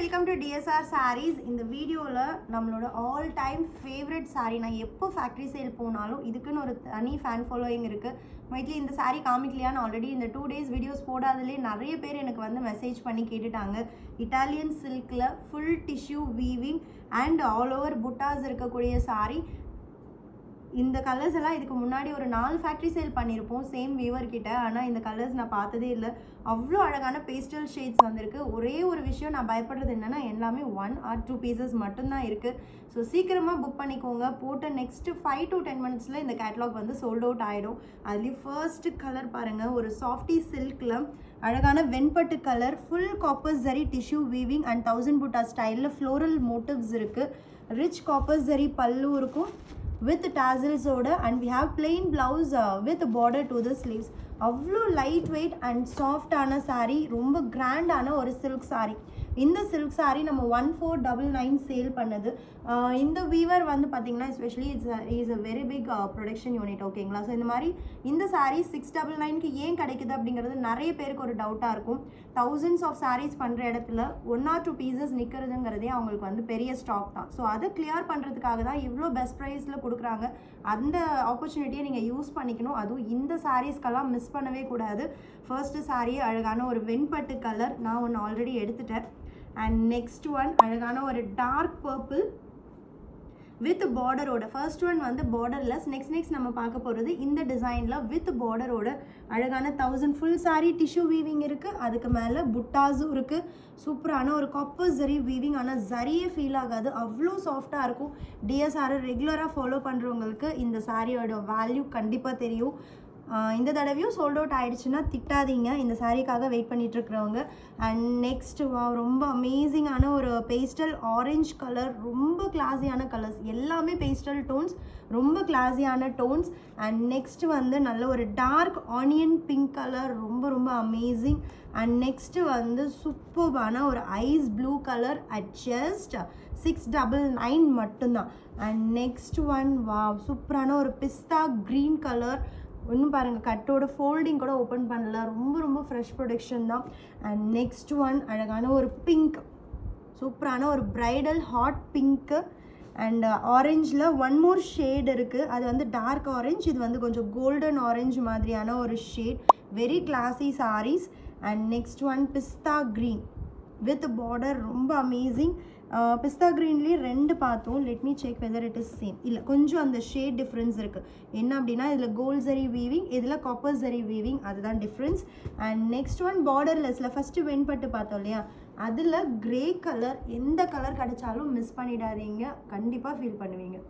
Welcome to DSR sarees. இந்த வீடியோவில் நம்மளோட ஆல் டைம் ஃபேவரட் saree. நான் எப்போ ஃபேக்ட்ரி சேல் போனாலும் இதுக்குன்னு ஒரு தனி ஃபேன் ஃபாலோயிங் இருக்குது. மைட்லி இந்த saree காமிக்கலையான்னு ஆல்ரெடி இந்த 2 days வீடியோஸ் போடாததுலேயே நிறைய பேர் எனக்கு வந்து மெசேஜ் பண்ணி கேட்டுட்டாங்க. இட்டாலியன் சில்கில் full tissue weaving and all over புட்டாஸ் இருக்கக்கூடிய saree. இந்த கலர்ஸ் எல்லாம் இதுக்கு முன்னாடி ஒரு 4 ஃபேக்ட்ரி சேல் பண்ணியிருப்போம் சேம் வீவர் கிட்ட. ஆனால் இந்த கலர்ஸ் நான் பார்த்ததே இல்லை. அவ்வளோ அழகான பேஸ்டல் ஷேட்ஸ் வந்திருக்கு. ஒரே ஒரு விஷயம் நான் பயப்படுறது என்னென்னா எல்லாமே 1 or 2 பீசஸ் மட்டும்தான் இருக்குது. ஸோ சீக்கிரமாக புக் பண்ணிக்கோங்க. போட்ட நெக்ஸ்ட்டு 5 to 10 minutesல இந்த கேட்லாக் வந்து சோல்ட் அவுட் ஆகிடும். அதுலேயும் ஃபர்ஸ்ட் கலர் பாருங்கள், ஒரு சாஃப்டி சில்கில் அழகான வெண்பட்டு colour, full copper zari tissue weaving and 1000 butta ஸ்டைலில் ஃப்ளோரல் மோட்டிவ்ஸ் இருக்குது. ரிச் காப்பர் ஜரி பல்லு இருக்கும் with tassels oda, and we have plain blouse with border to the sleeves. அவ்வளோ லைட் வெயிட் அண்ட் சாஃப்டான saree, ரொம்ப கிராண்டான ஒரு சில்க் saree. இந்த சில்க் saree நம்ம 1499 சேல் பண்ணது. இந்த வீவர் வந்து பார்த்திங்கன்னா especially is a very big production unit, ஓகேங்களா? ஸோ இந்த மாதிரி இந்த saree 699க்கு ஏன் கிடைக்குது அப்படிங்கிறது நிறைய பேருக்கு ஒரு டவுட்டாக இருக்கும். thousands of sarees பண்ணுற இடத்துல 1 or 2 பீசஸ் நிற்கிறதுங்கிறதே அவங்களுக்கு வந்து பெரிய ஸ்டாக் தான். ஸோ அதை கிளியர் பண்ணுறதுக்காக தான் இவ்வளோ பெஸ்ட் ப்ரைஸில் கொடுக்குறாங்க. அந்த ஆப்பர்ச்சுனிட்டியை நீங்கள் யூஸ் பண்ணிக்கணும். அதுவும் இந்த சாரீஸ்க்கெல்லாம் மிஸ் பண்ணவே கூடாது. ஃபர்ஸ்ட்டு saree அழகான ஒரு வெண்பட்டு கலர், நான் ஒன்று ஆல்ரெடி எடுத்துட்டேன். அண்ட் நெக்ஸ்ட் ஒன் அழகான ஒரு டார்க் பர்பிள் வித் பார்டரோட. ஃபர்ஸ்ட் ஒன் வந்து பார்டர்லெஸ். நெக்ஸ்ட் நம்ம பார்க்க போகிறது இந்த டிசைனில் வித் பார்டரோட அழகான 1000 ஃபுல் saree டிஷ்யூ வீவிங் இருக்குது. அதுக்கு மேலே புட்டாஸும் இருக்குது. சூப்பரான ஒரு காப்பர் ஜரி வீவிங், ஆனால் ஜரியே ஃபீல் ஆகாது, அவ்வளோ சாஃப்டாக இருக்கும். DSR ரெகுலராக ஃபாலோ பண்ணுறவங்களுக்கு இந்த சாரியோட வேல்யூ கண்டிப்பாக தெரியும். இந்த தடவையும் சோல்ட் அவுட் ஆகிடுச்சுன்னா திட்டாதீங்க, இந்த சாரீக்காக வெயிட் பண்ணிகிட்ருக்கிறவங்க. அண்ட் நெக்ஸ்ட் ரொம்ப அமேசிங்கான ஒரு பேஸ்டல் ஆரஞ்ச் கலர், ரொம்ப கிளாஸியான கலர்ஸ், எல்லாமே பேஸ்டல் டோன்ஸ், ரொம்ப கிளாஸியான டோன்ஸ். அண்ட் நெக்ஸ்ட் வந்து நல்ல ஒரு டார்க் ஆனியன் பிங்க் கலர், ரொம்ப அமேசிங். அண்ட் நெக்ஸ்ட்டு வந்து சூப்பர்பான ஒரு ice blue colour at just 699 மட்டும்தான். அண்ட் நெக்ஸ்ட் ஒன் சூப்பரான ஒரு பிஸ்தா க்ரீன் கலர். இன்னும் பாருங்கள், கட்டோட ஃபோல்டிங் கூட ஓப்பன் பண்ணல, ரொம்ப ஃப்ரெஷ் ப்ரொடக்ஷன் தான். அண்ட் நெக்ஸ்ட் ஒன் அழகான ஒரு பிங்க், சூப்பரான ஒரு ப்ரைடல் ஹாட் பிங்க்கு. அண்ட் ஆரஞ்சில் ஒன் மோர் ஷேட் இருக்குது, அது வந்து டார்க் ஆரஞ்ச், இது வந்து கொஞ்சம் கோல்டன் ஆரஞ்ச் மாதிரியான ஒரு shade. Very classy sarees. And next one pista green with border, ரொம்ப அமேசிங். பிஸ்தா க்ரீன்லேயே 2 பார்த்தோம். Let me check whether it is same. இல்லை, கொஞ்சம் அந்த ஷேட் டிஃப்ரென்ஸ் இருக்குது. என்ன அப்படின்னா இதில் கோல்ட் ஜரி வீவிங், இதில் காப்பர் ஜரி வீவிங், அதுதான் டிஃப்ரென்ஸ். அண்ட் நெக்ஸ்ட் ஒன் பார்டர்லெஸில் ஃபஸ்ட்டு வெண்பட்டு பார்த்தோம் இல்லையா, அதில் க்ரே கலர். எந்த கலர் கிடைச்சாலும் மிஸ் பண்ணிடாதீங்க, கண்டிப்பாக ஃபீல் பண்ணுவீங்க.